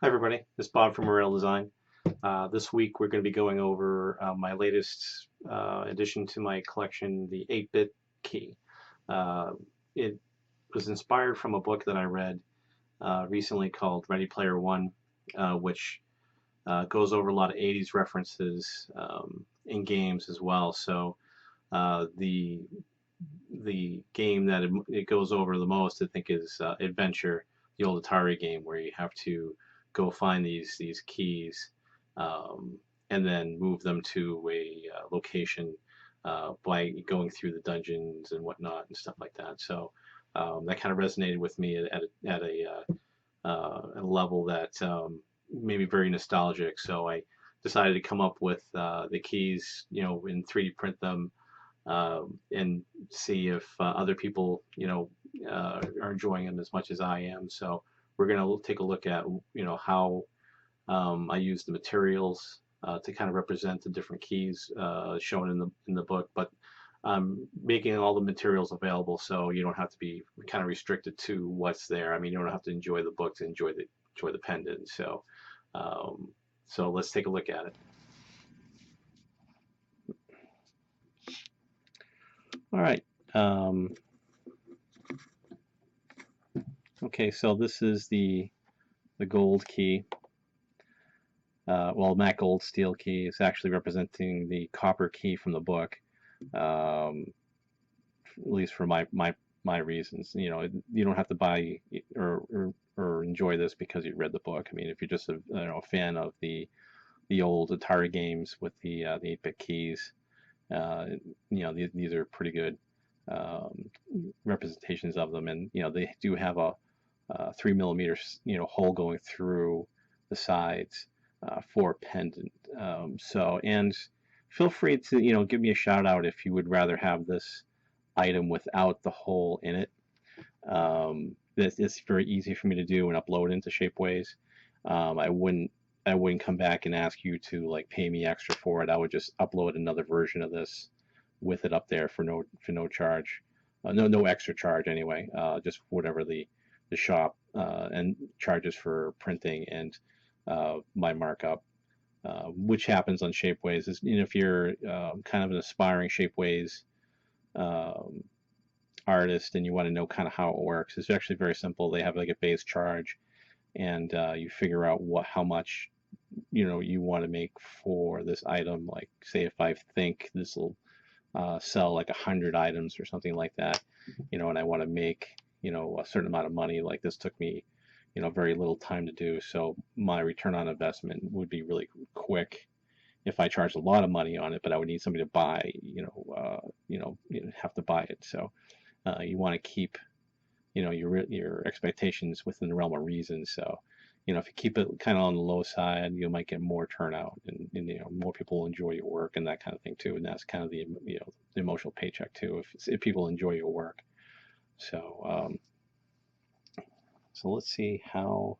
Hi everybody, it's Bob from Morel Design. This week we're going to be going over my latest addition to my collection, the 8-Bit Key. Uh, it was inspired from a book that I read recently called Ready Player One, which goes over a lot of 80s references in games as well. So the game that it goes over the most, I think, is Adventure, the old Atari game where you have to go find these keys um, and then move them to a location by going through the dungeons and whatnot and stuff like that. So that kind of resonated with me at a level that made me very nostalgic. So I decided to come up with the keys, in 3D print them and see if other people, are enjoying them as much as I am. So we're going to take a look at, how I use the materials to kind of represent the different keys shown in the book, but making all the materials available so you don't have to be kind of restricted to what's there. I mean, you don't have to enjoy the book to enjoy the pendant. So let's take a look at it. All right. Okay, so this is the gold key. Well, matte gold steel key is actually representing the copper key from the book, at least for my reasons. You don't have to buy or enjoy this because you read the book. I mean, if you're just a fan of the old Atari games with the 8-bit keys, these are pretty good representations of them, and they do have a 3mm hole going through the sides for pendant. And feel free to give me a shout out if you would rather have this item without the hole in it. It's very easy for me to do and upload into Shapeways. I wouldn't come back and ask you to pay me extra for it. I would just upload another version of this with it up there for no charge, no extra charge anyway. Just whatever the shop and charges for printing and my markup, which happens on Shapeways. Is if you're kind of an aspiring Shapeways artist and you want to know kind of how it works, it's actually very simple. They have a base charge, and you figure out how much you want to make for this item. Like, say if I think this will sell 100 items or something like that, and I want to make a certain amount of money. Like, this took me very little time to do, so my return on investment would be really quick if I charged a lot of money on it, but I would need somebody to buy, have to buy it. So you want to keep your expectations within the realm of reason. So if you keep it kind of on the low side, you might get more turnout, and more people will enjoy your work and that kind of thing too. And that's kind of the emotional paycheck too, if people enjoy your work. So so let's see how.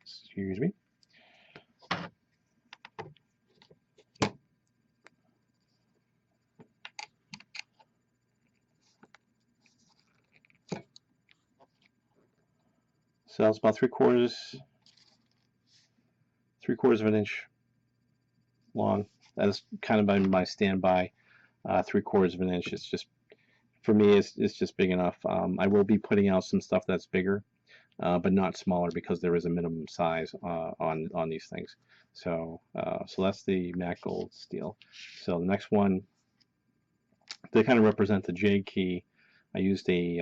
Excuse me. So it's about 3/4 of an inch long. That is kind of my standby. 3/4 of an inch. It's just, for me, it's just big enough. I will be putting out some stuff that's bigger, but not smaller, because there is a minimum size on these things. So so that's the matte gold steel. So the next one, to kind of represent the jade key, I used a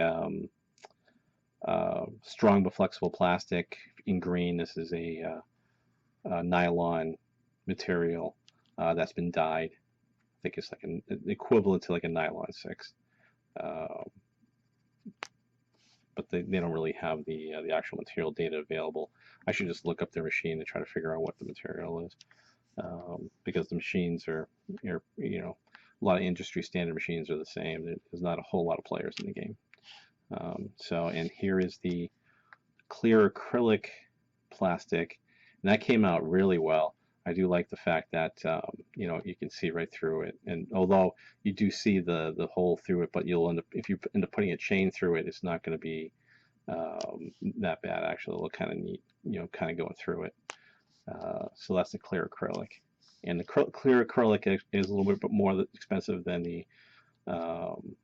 strong but flexible plastic in green. This is a nylon material that's been dyed. I think it's an equivalent to a nylon 6. But they don't really have the actual material data available. I should just look up their machine and try to figure out what the material is, because the machines are, a lot of industry standard machines are the same. There's not a whole lot of players in the game. And here is the clear acrylic plastic, and that came out really well. I do like the fact that you can see right through it, and although you do see the hole through it, but you'll if you end up putting a chain through it, it's not going to be that bad actually. It looked kind of neat, kind of going through it. So that's the clear acrylic, and the clear acrylic is a little bit more expensive um,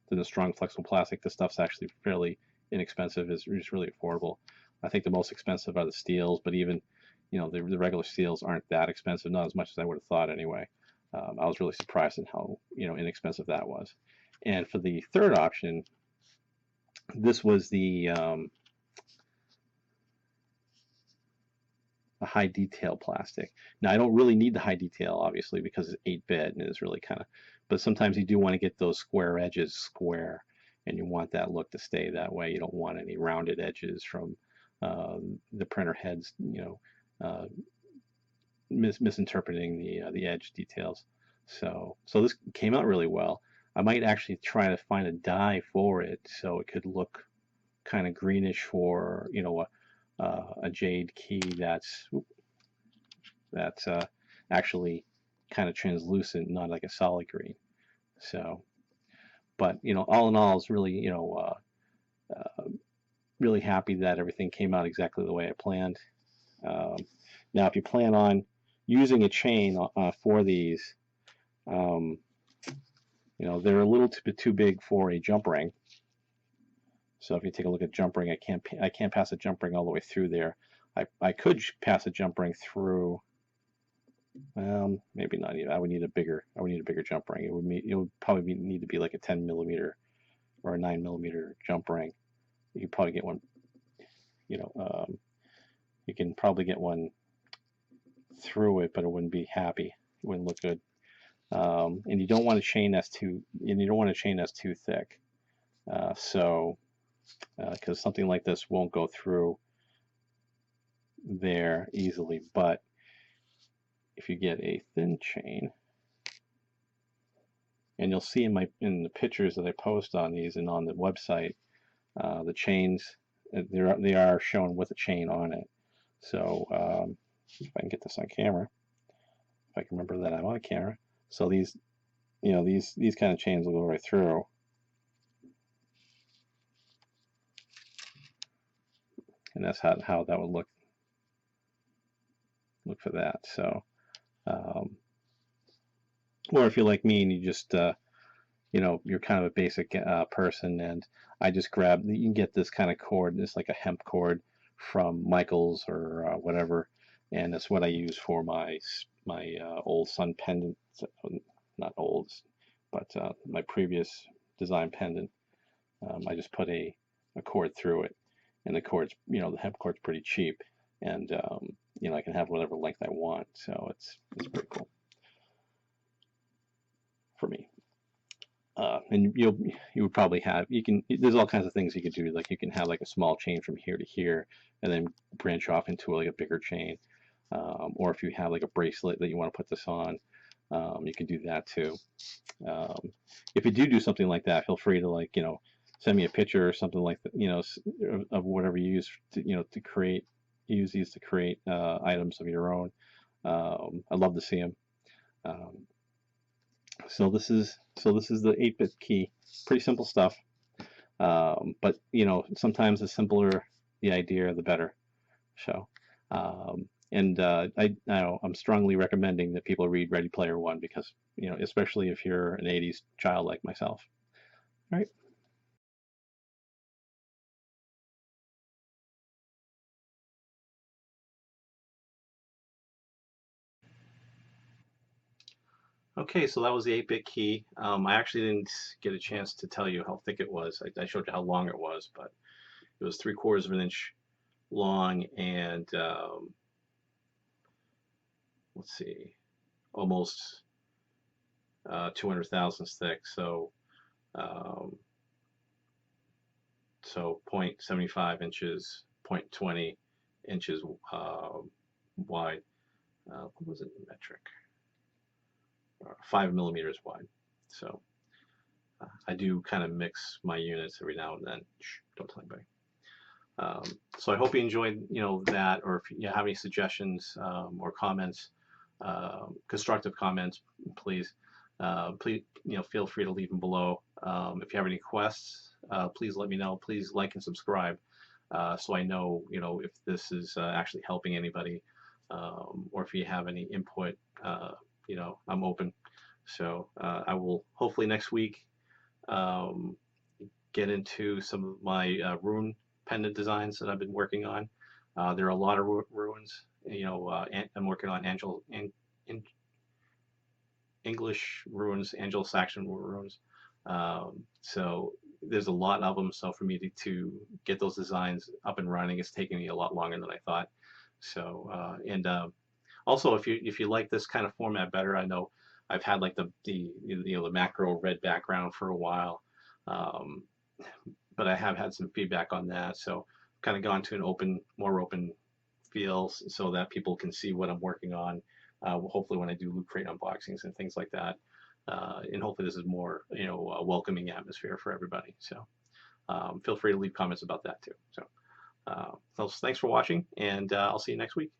than the strong flexible plastic. This stuff's actually fairly inexpensive. It's really affordable. I think the most expensive are the steels, but even the regular steels aren't that expensive, not as much as I would have thought anyway. I was really surprised at how inexpensive that was. And for the third option, this was the a high detail plastic. Now I don't really need the high detail obviously because it's 8-bit and it's really kind of, but sometimes you do want to get those square edges square, and you want that look to stay that way. You don't want any rounded edges from the printer heads, uh, misinterpreting the edge details. So this came out really well. I might actually try to find a dye for it so it could look kind of greenish for a jade key that's actually kind of translucent, not like a solid green. So, but all in all, it's really really happy that everything came out exactly the way I planned. Now, if you plan on using a chain for these, they're a little bit too big for a jump ring. So if you take a look at jump ring, I can't pass a jump ring all the way through there. I could pass a jump ring through. Maybe not even. I would need a bigger jump ring. It would probably need to be like a 10 millimeter or a 9 millimeter jump ring. You could probably get one. You can probably get one through it, but it wouldn't be happy. It wouldn't look good. And you don't want a chain that's too thick. Because something like this won't go through there easily. But if you get a thin chain, and you'll see in the pictures that I post on these and on the website, the chains they are shown with a chain on it. So if I can get this on camera, if I can remember that I'm on camera. So these kind of chains will go right through. And that's how that would look for that. So, or if you're like me and you just, you're kind of a basic person, and I just you can get this kind of cord, it's like a hemp cord from Michaels or whatever, and that's what I use for my old Sun pendant, not old, but my previous design pendant. I just put a cord through it, and the cord's, the hemp cord's pretty cheap, and I can have whatever length I want, so it's pretty cool for me. And you would probably have, there's all kinds of things you could do, like you can have like a small chain from here to here and then branch off into like a bigger chain, or if you have like a bracelet that you want to put this on, you can do that too. If you do something like that, feel free to send me a picture or something like that, of whatever you use to use these to create items of your own. I'd love to see them. So this is the 8-bit key. Pretty simple stuff, but sometimes the simpler the idea, the better. So, I'm strongly recommending that people read Ready Player One because especially if you're an '80s child like myself. All right. Okay, so that was the 8-bit key. I actually didn't get a chance to tell you how thick it was. I showed you how long it was, but it was 3/4 of an inch long and let's see, almost 200 thousandths thick. So 0.75 inches, 0.20 inches wide. What was it in metric? 5 millimeters wide. So I do kind of mix my units every now and then. Shh, don't tell anybody. So I hope you enjoyed, that, or if you have any suggestions or comments, constructive comments, please, feel free to leave them below. If you have any requests, please let me know. Please like and subscribe. so I know, if this is actually helping anybody, or if you have any input, I'm open. So I will hopefully next week um, get into some of my rune pendant designs that I've been working on. There are a lot of runes. I'm working on English runes, Anglo-Saxon runes. So there's a lot of them. So for me to get those designs up and running, it's taking me a lot longer than I thought. So and also, if you like this kind of format better, I know I've had like the macro red background for a while, um, but I have had some feedback on that. So kind of gone to an more open feel so that people can see what I'm working on. Hopefully, when I do Loot Crate unboxings and things like that, and hopefully this is more a welcoming atmosphere for everybody. So feel free to leave comments about that too. So thanks for watching, and I'll see you next week.